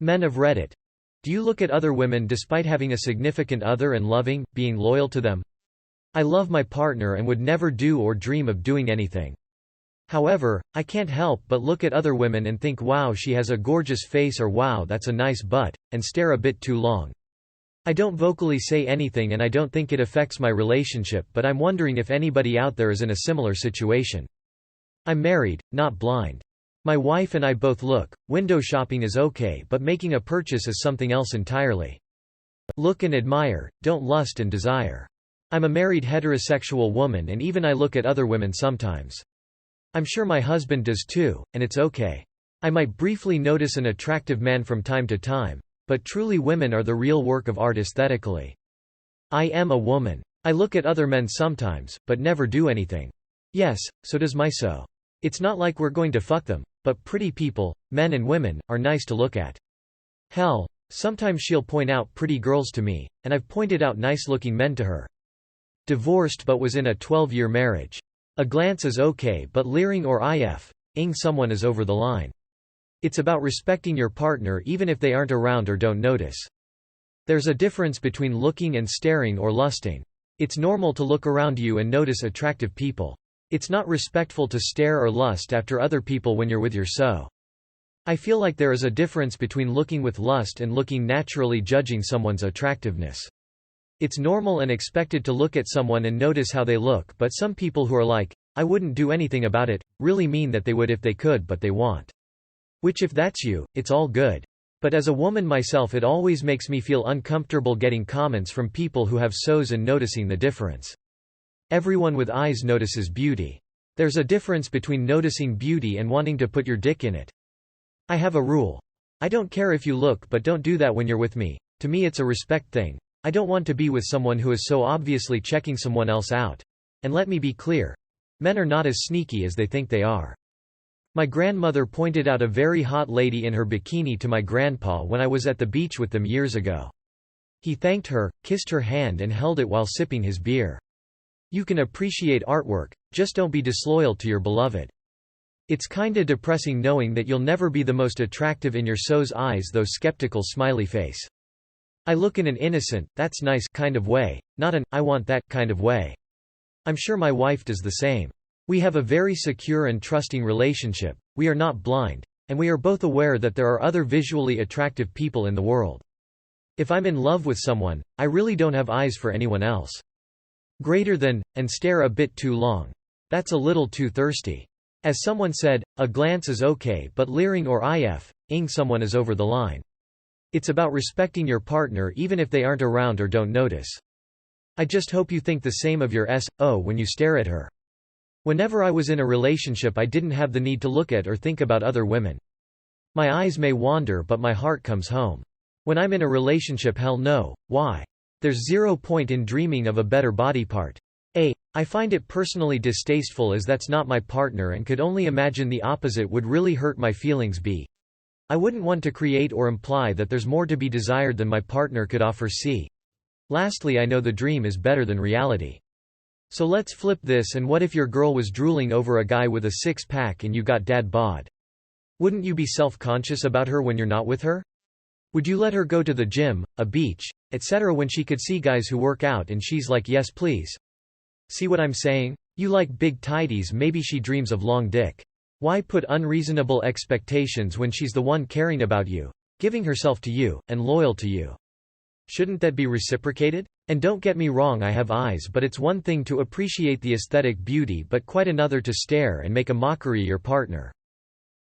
Men of Reddit. Do you look at other women despite having a significant other and loving, being loyal to them? I love my partner and would never do or dream of doing anything. However, I can't help but look at other women and think wow she has a gorgeous face or wow that's a nice butt, and stare a bit too long. I don't vocally say anything and I don't think it affects my relationship, but I'm wondering if anybody out there is in a similar situation. I'm married, not blind. My wife and I both look. Window shopping is okay, but making a purchase is something else entirely. Look and admire, don't lust and desire. I'm a married heterosexual woman and even I look at other women sometimes. I'm sure my husband does too, and it's okay. I might briefly notice an attractive man from time to time, but truly women are the real work of art aesthetically. I am a woman. I look at other men sometimes, but never do anything. Yes, so does my so. It's not like we're going to fuck them, but pretty people, men and women, are nice to look at. Hell, sometimes she'll point out pretty girls to me, and I've pointed out nice-looking men to her. Divorced but was in a 12-year marriage. A glance is okay but leering or ing someone is over the line. It's about respecting your partner even if they aren't around or don't notice. There's a difference between looking and staring or lusting. It's normal to look around you and notice attractive people. It's not respectful to stare or lust after other people when you're with your so. I feel like there is a difference between looking with lust and looking naturally, judging someone's attractiveness. It's normal and expected to look at someone and notice how they look, but some people who are like, I wouldn't do anything about it, really mean that they would if they could but they won't. Which if that's you, it's all good. But as a woman myself it always makes me feel uncomfortable getting comments from people who have so's and noticing the difference. Everyone with eyes notices beauty. There's a difference between noticing beauty and wanting to put your dick in it. I have a rule. I don't care if you look, but don't do that when you're with me. To me it's a respect thing. I don't want to be with someone who is so obviously checking someone else out. And let me be clear. Men are not as sneaky as they think they are. My grandmother pointed out a very hot lady in her bikini to my grandpa when I was at the beach with them years ago. He thanked her, kissed her hand and held it while sipping his beer. You can appreciate artwork, just don't be disloyal to your beloved. It's kinda depressing knowing that you'll never be the most attractive in your so's eyes, though skeptical smiley face. I look in an innocent, that's nice kind of way, not an, I want that kind of way. I'm sure my wife does the same. We have a very secure and trusting relationship, we are not blind, and we are both aware that there are other visually attractive people in the world. If I'm in love with someone, I really don't have eyes for anyone else. Greater than, and stare a bit too long. That's a little too thirsty. As someone said, a glance is okay but leering or ing someone is over the line. It's about respecting your partner even if they aren't around or don't notice. I just hope you think the same of your S.O. when you stare at her. Whenever I was in a relationship I didn't have the need to look at or think about other women. My eyes may wander but my heart comes home. When I'm in a relationship, hell no, why? There's zero point in dreaming of a better body part. I find it personally distasteful as that's not my partner and could only imagine the opposite would really hurt my feelings. I wouldn't want to create or imply that there's more to be desired than my partner could offer. Lastly, I know the dream is better than reality. So let's flip this, and what if your girl was drooling over a guy with a six-pack and you got dad bod? Wouldn't you be self-conscious about her when you're not with her? Would you let her go to the gym, a beach, etc. when she could see guys who work out and she's like yes please? See what I'm saying? You like big tidies, maybe she dreams of long dick. Why put unreasonable expectations when she's the one caring about you, giving herself to you, and loyal to you? Shouldn't that be reciprocated? And don't get me wrong, I have eyes, but it's one thing to appreciate the aesthetic beauty but quite another to stare and make a mockery of your partner.